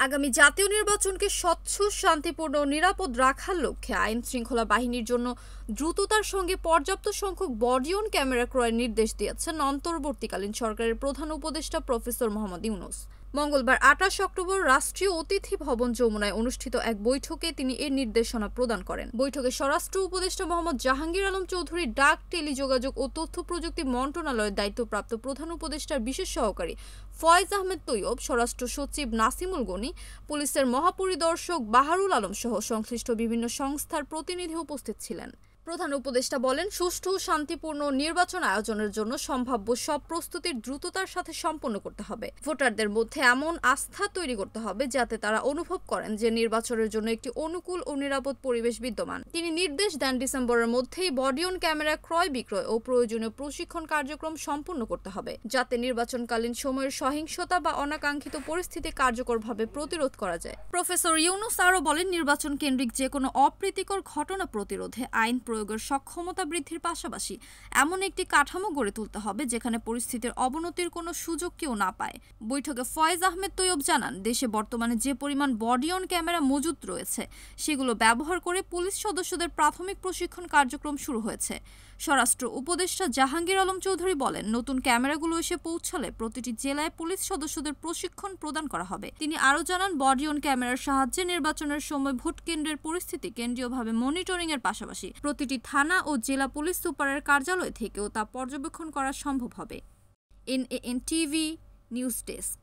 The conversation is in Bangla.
আগামী জাতীয় নির্বাচনকে স্বচ্ছ, শান্তিপূর্ণ ও নিরাপদ রাখার লক্ষ্যে আইন শৃঙ্খলা বাহিনীর জন্য দ্রুততার সঙ্গে পর্যাপ্ত সংখ্যক বডি অন ক্যামেরা ক্রয়ের নির্দেশ দিয়েছেন অন্তর্বর্তীকালীন সরকারের প্রধান উপদেষ্টা প্রফেসর মোহাম্মদ ইউনূস। মঙ্গলবার ২৮ অক্টোবর রাষ্ট্রীয় অতিথি ভবন যমুনায় অনুষ্ঠিত এক বৈঠকে তিনি এর নির্দেশনা প্রদান করেন। বৈঠকে স্বরাষ্ট্র উপদেষ্টা মোহাম্মদ জাহাঙ্গীর আলম চৌধুরী, ডাক, টেলিযোগাযোগ ও তথ্য প্রযুক্তি মন্ত্রণালয়ের দায়িত্বপ্রাপ্ত প্রধান উপদেষ্টার বিশেষ সহকারী ফয়েজ আহমেদ তৈয়ব, স্বরাষ্ট্র সচিব নাসিমুল গনি, পুলিশের মহাপরিদর্শক বাহারুল আলম সহ সংশ্লিষ্ট বিভিন্ন সংস্থার প্রতিনিধি উপস্থিত ছিলেন। প্রধান উপদেষ্টা বলেন, সুষ্ঠু শান্তিপূর্ণ নির্বাচন আয়োজনের জন্য সম্ভাব্য সব প্রস্তুতির দ্রুততার সাথে সম্পন্ন করতে হবে। ভোটারদের মধ্যে এমন আস্থা তৈরি করতে হবে যাতে তারা অনুভব করেন যে নির্বাচনের জন্য একটি অনুকূল ও নিরাপদ পরিবেশ বিদ্যমান। তিনি নির্দেশ দেন ডিসেম্বরের মধ্যেই বডি অন ক্যামেরা ক্রয় বিক্রয় ও প্রয়োজনীয় প্রশিক্ষণ কার্যক্রম সম্পন্ন করতে হবে, যাতে নির্বাচনকালীন সময়ের সহিংসতা বা অনাকাঙ্ক্ষিত পরিস্থিতি কার্যকরভাবে প্রতিরোধ করা যায়। প্রফেসর ইউনূস আরও বলেন, নির্বাচন কেন্দ্রিক যে কোনো অপ্রীতিকর ঘটনা প্রতিরোধে আইন প্রয়োগের সক্ষমতা বৃদ্ধির পাশাপাশি এমন একটি কাঠামো গড়ে তুলতে হবে যেখানে পরিস্থিতির অবনতির কোনো সুযোগ কেউ না পায়। বৈঠকে ফয়েজ আহমেদ তৈয়ব জানান, দেশে বর্তমানে যে পরিমাণ বডি অন ক্যামেরা মজুদ রয়েছে সেগুলো ব্যবহার করে পুলিশ সদস্যদের প্রাথমিক প্রশিক্ষণ কার্যক্রম শুরু হয়েছে। স্বরাষ্ট্র উপদেষ্টা জাহাঙ্গীর আলম চৌধুরী বলেন, নতুন ক্যামেরাগুলো এসে পৌঁছালে প্রতিটি জেলায় পুলিশ সদস্যদের প্রশিক্ষণ প্রদান করা হবে। তিনি আরও জানান, বডি অন ক্যামেরার সাহায্যে নির্বাচনের সময় ভোট কেন্দ্রের পরিস্থিতি কেন্দ্রীয়ভাবে মনিটরিং এর পাশাপাশি প্রতিটি থানা ও জেলা পুলিশ সুপারের কার্যালয় থেকেও তা পর্যবেক্ষণ করা সম্ভব হবে। NAN TV news desk.